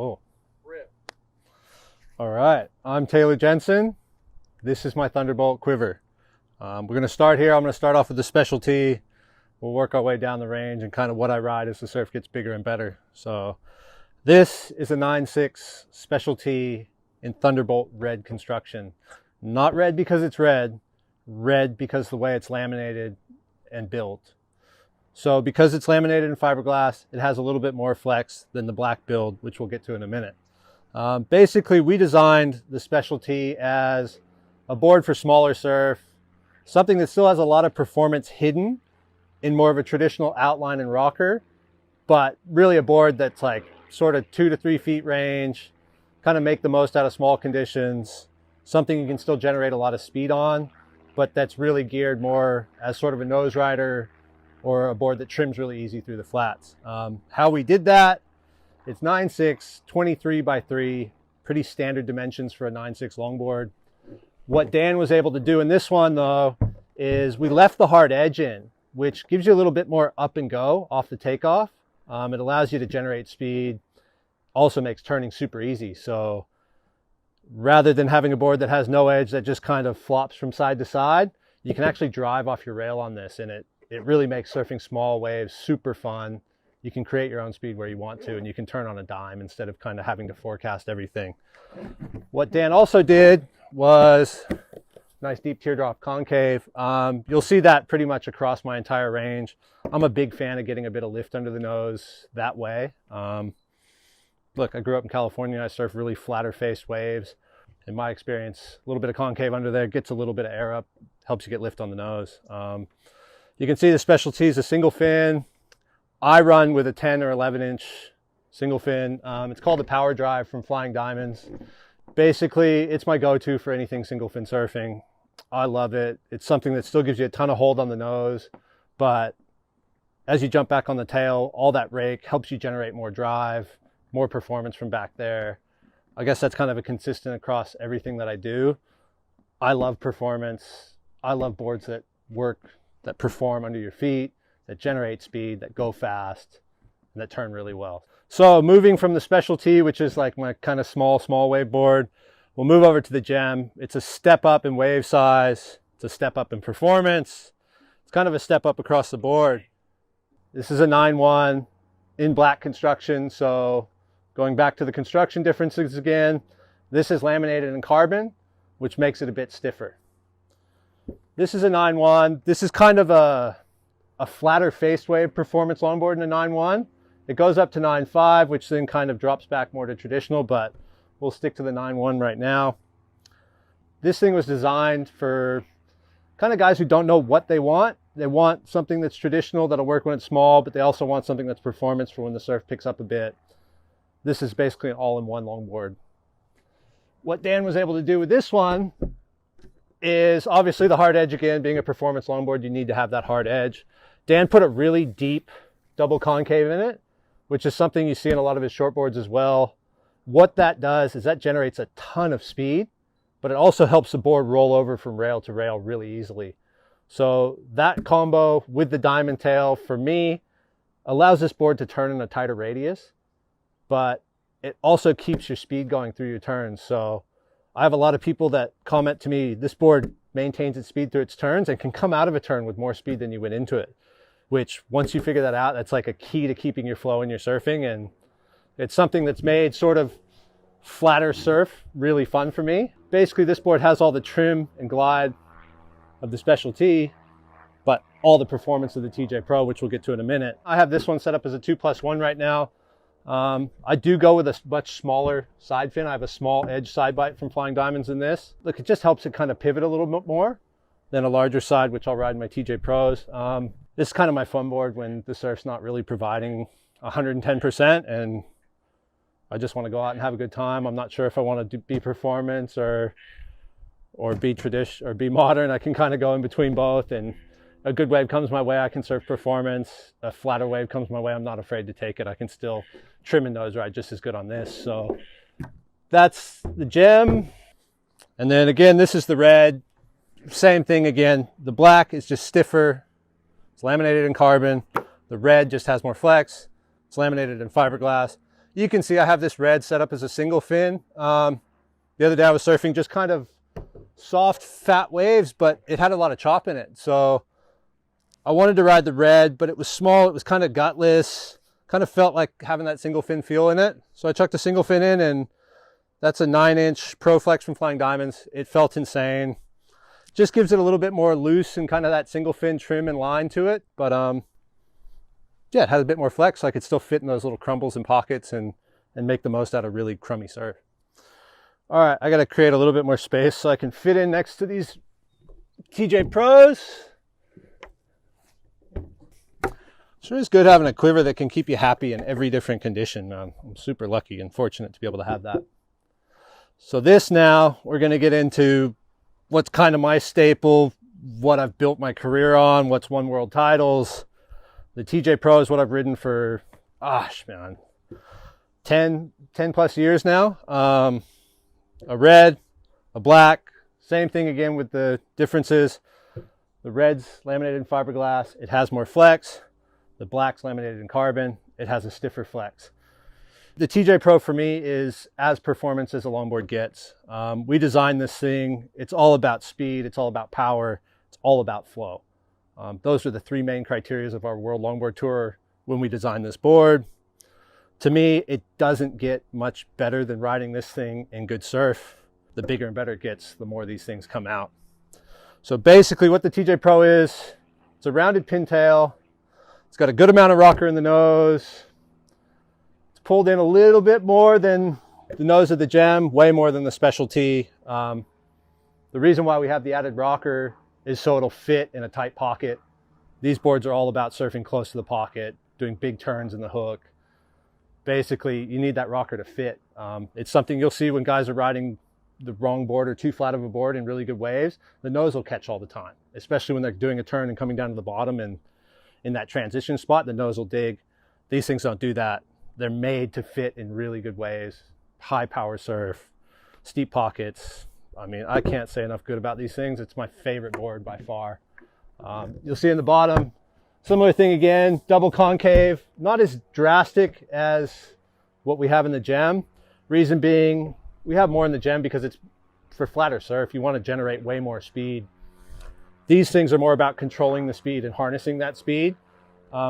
Cool. All right, I'm Taylor Jensen. This is my Thunderbolt quiver. We're going to start here. I'm going to start off with the specialty. We'll work our way down the range and kind of what I ride as the surf gets bigger and better. So this is a 9.6 specialty in Thunderbolt red construction. Not red because it's red because of the way it's laminated and built. So because it's laminated in fiberglass, it has a little bit more flex than the black build, which we'll get to in a minute. Basically, we designed the specialty as a board for smaller surf, something that still has a lot of performance hidden in more of a traditional outline and rocker, but really a board that's like sort of 2 to 3 feet range, kind of make the most out of small conditions, something you can still generate a lot of speed on, but that's really geared more as sort of a nose rider or a board that trims really easy through the flats. How we did that, it's 9.6, 23 by 3, pretty standard dimensions for a 9.6 longboard. What Dan was able to do in this one though, is we left the hard edge in, which gives you a little bit more up and go off the takeoff. It allows you to generate speed, also makes turning super easy. So rather than having a board that has no edge that just kind of flops from side to side, you can actually drive off your rail on this, and it really makes surfing small waves super fun. You can create your own speed where you want to, and you can turn on a dime instead of kind of having to forecast everything. What Dan also did was nice deep teardrop concave. You'll see that pretty much across my entire range. I'm a big fan of getting a bit of lift under the nose that way. Look, I grew up in California. I surf really flatter faced waves. In my experience, a little bit of concave under there gets a little bit of air up, helps you get lift on the nose. You can see the specialty is a single fin. I run with a 10 or 11 inch single fin. It's called the Power Drive from Flying Diamonds. Basically, it's my go-to for anything single fin surfing. I love it. It's something that still gives you a ton of hold on the nose, but as you jump back on the tail, all that rake helps you generate more drive, more performance from back there. I guess that's kind of a consistent across everything that I do. I love performance. I love boards that work, that perform under your feet, that generate speed, that go fast, and that turn really well. So moving from the specialty, which is like my kind of small wave board, we'll move over to the gem. It's a step up in wave size. It's a step up in performance. It's kind of a step up across the board. This is a 9.1 in black construction. So going back to the construction differences again, this is laminated in carbon, which makes it a bit stiffer. This is a 9.1. This is kind of a flatter faced wave performance longboard in a 9.1. It goes up to 9.5, which then kind of drops back more to traditional, but we'll stick to the 9.1 right now. This thing was designed for kind of guys who don't know what they want. They want something that's traditional that'll work when it's small, but they also want something that's performance for when the surf picks up a bit. This is basically an all-in-one longboard. What Dan was able to do with this one is obviously the hard edge. Again, being a performance longboard, you need to have that hard edge. Dan put a really deep double concave in it, which is something you see in a lot of his shortboards as well. What that does is that generates a ton of speed, but it also helps the board roll over from rail to rail really easily. So that combo with the diamond tail, for me, allows this board to turn in a tighter radius, but it also keeps your speed going through your turns. So I have a lot of people that comment to me, this board maintains its speed through its turns and can come out of a turn with more speed than you went into it, which once you figure that out, that's like a key to keeping your flow in your surfing. And it's something that's made sort of flatter surf really fun for me. Basically, this board has all the trim and glide of the specialty, but all the performance of the TJ Pro, which we'll get to in a minute. I have this one set up as a 2+1 right now. I do go with a much smaller side fin. I have a small edge side bite from Flying Diamonds in this. Look, it just helps it kind of pivot a little bit more than a larger side, which I'll ride in my TJ Pros. This is kind of my fun board when the surf's not really providing 110% and I just want to go out and have a good time. I'm not sure if I want to be performance or be tradition or be modern. I can kind of go in between both, and a good wave comes my way, I can surf performance. A flatter wave comes my way, I'm not afraid to take it. I can still trim and nose ride just as good on this. So that's the gem. And then again, this is the red. Same thing again. The black is just stiffer. It's laminated in carbon. The red just has more flex. It's laminated in fiberglass. You can see I have this red set up as a single fin. The other day I was surfing just kind of soft, fat waves, but it had a lot of chop in it. So I wanted to ride the red, but it was small. It was kind of gutless. Kind of felt like having that single fin feel in it. So I chucked a single fin in, and that's a 9-inch Pro Flex from Flying Diamonds. It felt insane. Just gives it a little bit more loose and kind of that single fin trim and line to it. But yeah, it has a bit more flex, so I could still fit in those little crumbles and pockets and make the most out of really crummy surf. All right, I got to create a little bit more space so I can fit in next to these TJ Pros. Sure is good having a quiver that can keep you happy in every different condition, man. I'm super lucky and fortunate to be able to have that. So this now, we're going to get into what's kind of my staple, what I've built my career on, what's won world titles. The TJ Pro is what I've ridden for, gosh, man, 10 plus years now. A red, a black, same thing again with the differences. The red's laminated in fiberglass. It has more flex. The black's laminated in carbon. It has a stiffer flex. The TJ Pro for me is as performance as a longboard gets. We designed this thing. It's all about speed. It's all about power. It's all about flow. Those are the three main criteria of our World Longboard Tour when we designed this board. To me, it doesn't get much better than riding this thing in good surf. The bigger and better it gets, the more these things come out. So basically what the TJ Pro is, it's a rounded pintail. It's got a good amount of rocker in the nose. It's pulled in a little bit more than the nose of the Gem, way more than the Specialty. The reason why we have the added rocker is so it'll fit in a tight pocket. These boards are all about surfing close to the pocket, doing big turns in the hook. Basically, you need that rocker to fit. It's something you'll see when guys are riding the wrong board or too flat of a board in really good waves. The nose will catch all the time, especially when they're doing a turn and coming down to the bottom, and in that transition spot, the nose will dig. These things don't do that. They're made to fit in really good waves. High power surf, steep pockets. I mean, I can't say enough good about these things. It's my favorite board by far. You'll see in the bottom, similar thing again, double concave, not as drastic as what we have in the Gem. Reason being, we have more in the Gem because it's for flatter surf. You want to generate way more speed. These things are more about controlling the speed and harnessing that speed.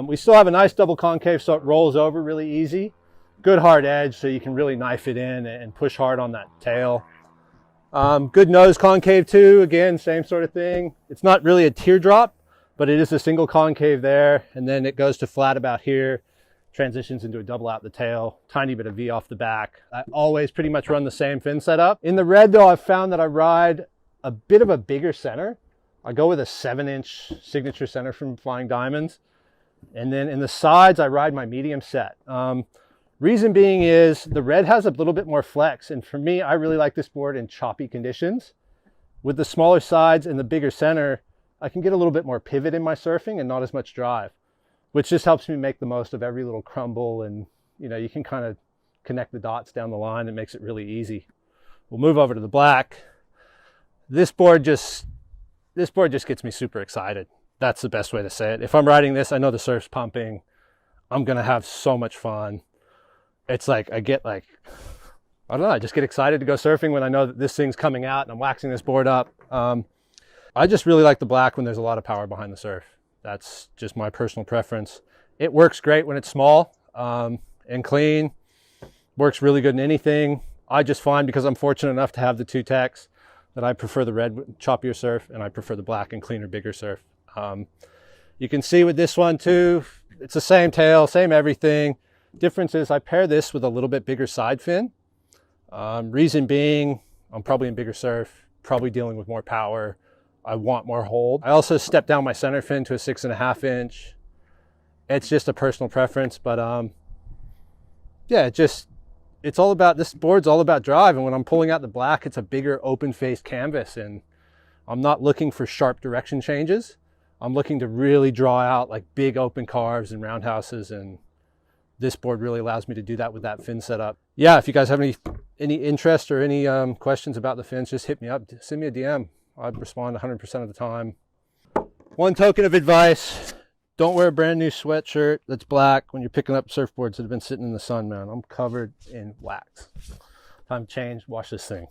We still have a nice double concave, so it rolls over really easy. Good hard edge, so you can really knife it in and push hard on that tail. Good nose concave too. Again, same sort of thing. It's not really a teardrop, but it is a single concave there, and then it goes to flat about here, transitions into a double out the tail, tiny bit of V off the back. I always pretty much run the same fin setup. In the red though, I've found that I ride a bit of a bigger center. I go with a 7-inch signature center from Flying Diamonds. And then in the sides, I ride my medium set. Reason being is the red has a little bit more flex. And for me, I really like this board in choppy conditions. With the smaller sides and the bigger center, I can get a little bit more pivot in my surfing and not as much drive, which just helps me make the most of every little crumble. And you know, you can kind of connect the dots down the line. It makes it really easy. We'll move over to the black. This board just gets me super excited. That's the best way to say it. If I'm riding this, I know the surf's pumping. I'm going to have so much fun. It's like, I get like, I don't know, I just get excited to go surfing when I know that this thing's coming out and I'm waxing this board up. I just really like the black when there's a lot of power behind the surf. That's just my personal preference. It works great when it's small and clean. Works really good in anything. I just find, because I'm fortunate enough to have the two techs, that I prefer the red choppier surf and I prefer the black and cleaner, bigger surf. You can see with this one too, it's the same tail, same everything. Difference is I pair this with a little bit bigger side fin. Reason being, I'm probably in bigger surf, probably dealing with more power. I want more hold. I also stepped down my center fin to a 6.5 inch. It's just a personal preference, but yeah, it's all about, this board's all about drive. And when I'm pulling out the black, it's a bigger open faced canvas, and I'm not looking for sharp direction changes. I'm looking to really draw out like big open carves and roundhouses, and this board really allows me to do that with that fin setup. Yeah, if you guys have any interest or any questions about the fins, just hit me up, send me a DM. I'd respond 100% of the time. One token of advice, Don't wear a brand new sweatshirt that's black when you're picking up surfboards that have been sitting in the sun, man. I'm covered in wax. Time to change, wash this thing.